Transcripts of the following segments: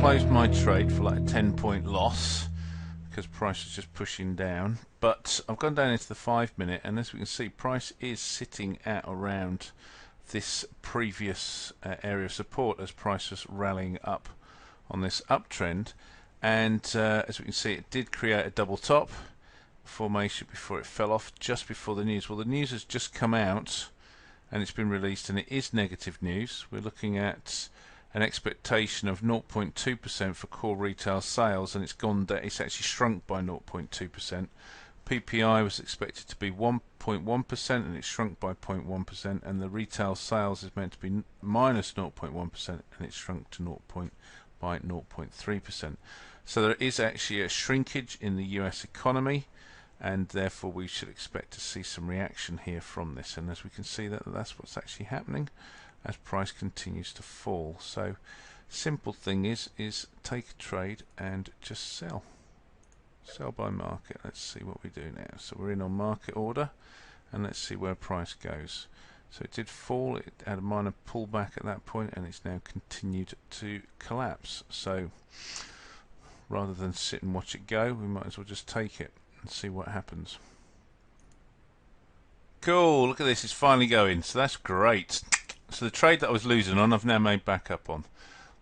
closed my trade for like a 10-point loss because price is just pushing down, but I've gone down into the 5-minute, and as we can see, price is sitting at around this previous area of support as price was rallying up on this uptrend. And as we can see, it did create a double top formation before it fell off just before the news. Well, the news has just come out and it's been released, and it is negative news. We're looking at an expectation of 0.2% for core retail sales, and it's gone down. It's actually shrunk by 0.2%. PPI was expected to be 1.1%, and it shrunk by 0.1%, and the retail sales is meant to be minus 0.1%, and it shrunk to by 0.3%. So there is actually a shrinkage in the US economy, and therefore we should expect to see some reaction here from this. And as we can see, that's what's actually happening as price continues to fall. So simple thing is take a trade and just sell by market. Let's see what we do now. So we're in on market order, and let's see where price goes. So it did fall, it had a minor pullback at that point, and it's now continued to collapse. So rather than sit and watch it go, we might as well just take it and see what happens. Cool, look at this, it's finally going, so that's great. So the trade that I was losing on, I've now made back up on.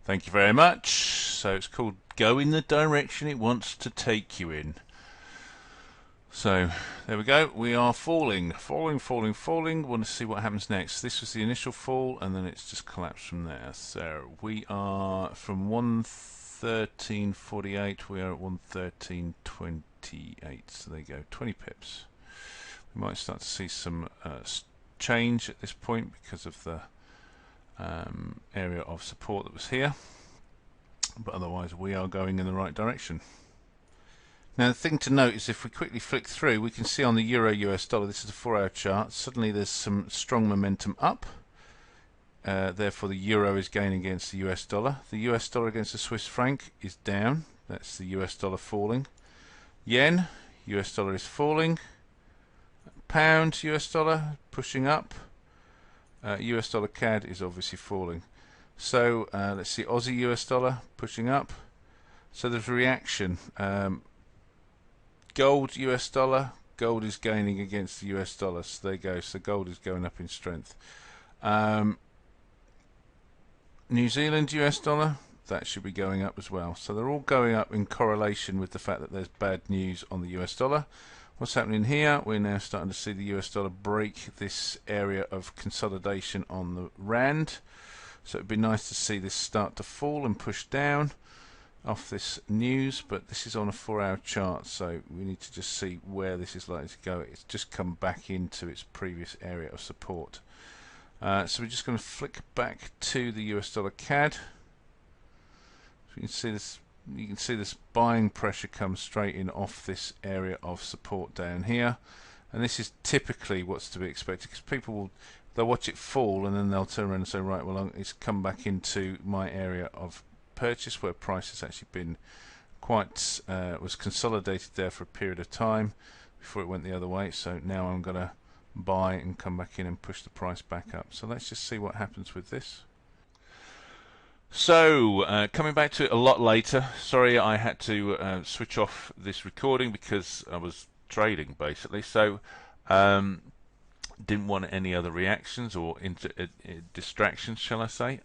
Thank you very much. So it's called go in the direction it wants to take you in. So there we go, we are falling. Want to see what happens next. This was the initial fall, and then it's just collapsed from there. So we are from 113.48, we are at 113.28. So there you go, 20 pips. We might start to see some change at this point because of the area of support that was here, but otherwise we are going in the right direction. Now the thing to note is if we quickly flick through, we can see on the Euro US dollar, this is a 4-hour chart, suddenly there's some strong momentum up, therefore the Euro is gaining against the US dollar. The US dollar against the Swiss franc is down, that's the US dollar falling. Yen, US dollar is falling. Pound, US dollar pushing up. US dollar CAD is obviously falling. So let's see, Aussie US dollar pushing up. So there's a reaction. Gold US dollar, gold is gaining against the US dollar. So there you go. So gold is going up in strength. New Zealand US dollar, that should be going up as well. So they're all going up in correlation with the fact that there's bad news on the US dollar. What's happening here? We're now starting to see the US dollar break this area of consolidation on the rand. So it'd be nice to see this start to fall and push down off this news, but this is on a 4-hour chart, so we need to just see where this is likely to go. It's just come back into its previous area of support. So we're just going to flick back to the US dollar CAD. So you can see this. You can see this buying pressure come straight in off this area of support down here, and this is typically what's to be expected, because people they'll watch it fall and then they'll turn around and say, right, well, it's come back into my area of purchase where price has actually been quite was consolidated there for a period of time before it went the other way. So now I'm going to buy and come back in and push the price back up. So let's just see what happens with this. So coming back to it a lot later, sorry I had to switch off this recording because I was trading basically, so didn't want any other reactions or distractions, shall I say.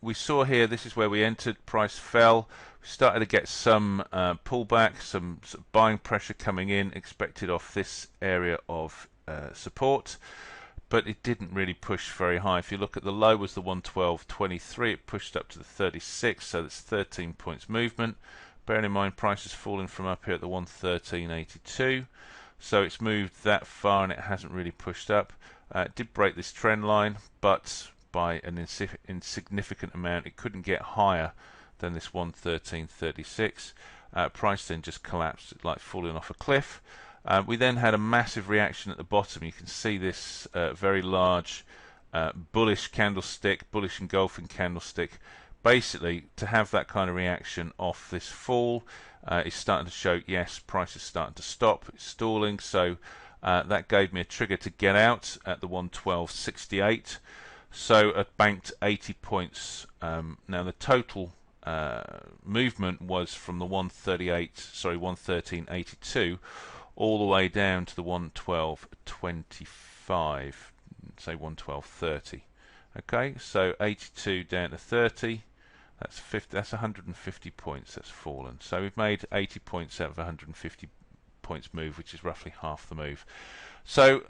We saw here, this is where we entered, price fell, we started to get some pullback, some buying pressure coming in, expected off this area of support. But it didn't really push very high. If you look at the low was the 112.23, it pushed up to the 36, so that's 13 points movement. Bearing in mind price has fallen from up here at the 113.82, so it's moved that far and it hasn't really pushed up. It did break this trend line, but by an insignificant amount. It couldn't get higher than this 113.36. Price then just collapsed, like falling off a cliff. We then had a massive reaction at the bottom. You can see this very large bullish candlestick, bullish engulfing candlestick. Basically, to have that kind of reaction off this fall, it's starting to show, yes, price is starting to stop, it's stalling. So that gave me a trigger to get out at the 112.68. So it banked 80 points. Now the total movement was from the 113.82 all the way down to the 112.25, say 112.30. Okay, so 82 down to 30. That's 50. That's 150 points. That's fallen. So we've made 80 points out of 150 points move, which is roughly half the move. So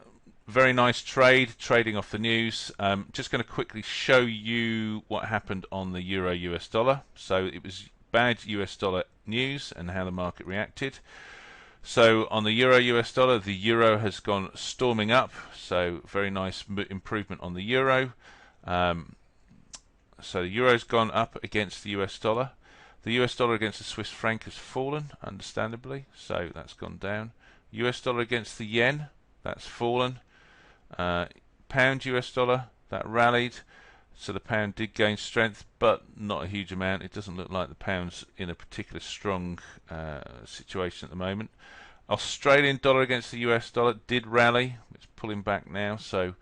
very nice trade, trading off the news. Just going to quickly show you what happened on the euro US dollar. So it was bad US dollar news and how the market reacted. So on the euro US dollar, the euro has gone storming up. So very nice improvement on the euro. So the euro's gone up against the US dollar. The US dollar against the Swiss franc has fallen, understandably. So that's gone down. US dollar against the yen, that's fallen. Pound US dollar, that rallied. So the pound did gain strength, but not a huge amount. It doesn't look like the pound's in a particularly strong situation at the moment. Australian dollar against the US dollar did rally. It's pulling back now. So,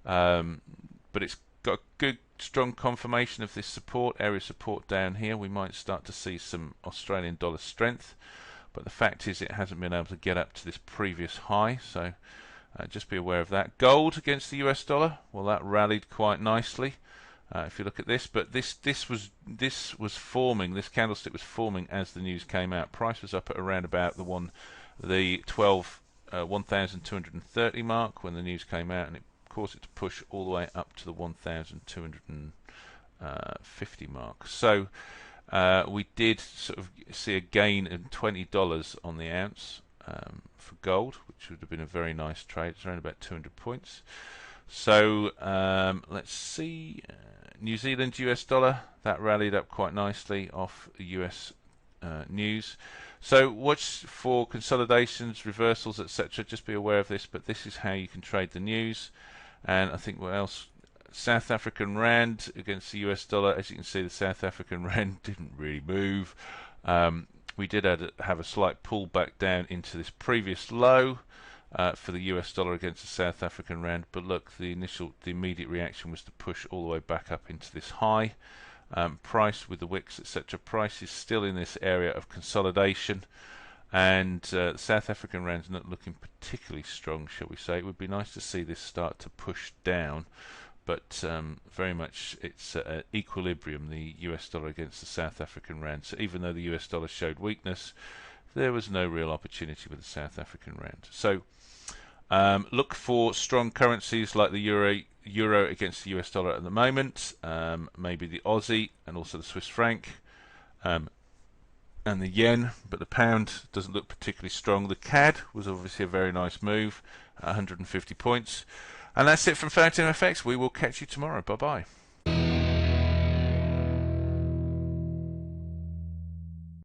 but it's got a good, strong confirmation of this support area, support down here. We might start to see some Australian dollar strength, but the fact is it hasn't been able to get up to this previous high. So just be aware of that. Gold against the US dollar, well, that rallied quite nicely. If you look at this, but this was forming. This candlestick was forming as the news came out. Price was up at around about the 1,230 mark when the news came out, and it caused it to push all the way up to the 1,250 mark. So we did sort of see a gain of $20 on the ounce for gold, which would have been a very nice trade. It's around about 200 points. So let's see, New Zealand US dollar, that rallied up quite nicely off the US news. So watch for consolidations, reversals, etc. Just be aware of this, but this is how you can trade the news. And I think what else? South African rand against the US dollar. As you can see, the South African rand didn't really move. We did have a slight pullback down into this previous low for the US dollar against the South African rand. But look, the immediate reaction was to push all the way back up into this high. Price with the wicks, etc. Price is still in this area of consolidation, and South African rand's not looking particularly strong, shall we say. It would be nice to see this start to push down, but very much it's at equilibrium, the US dollar against the South African rand. So even though the US dollar showed weakness, there was no real opportunity with the South African rand. So look for strong currencies like the euro against the US dollar at the moment, maybe the Aussie and also the Swiss franc, and the yen, but the pound doesn't look particularly strong. The CAD was obviously a very nice move, 150 points. And that's it from FountainFX. We will catch you tomorrow. Bye-bye.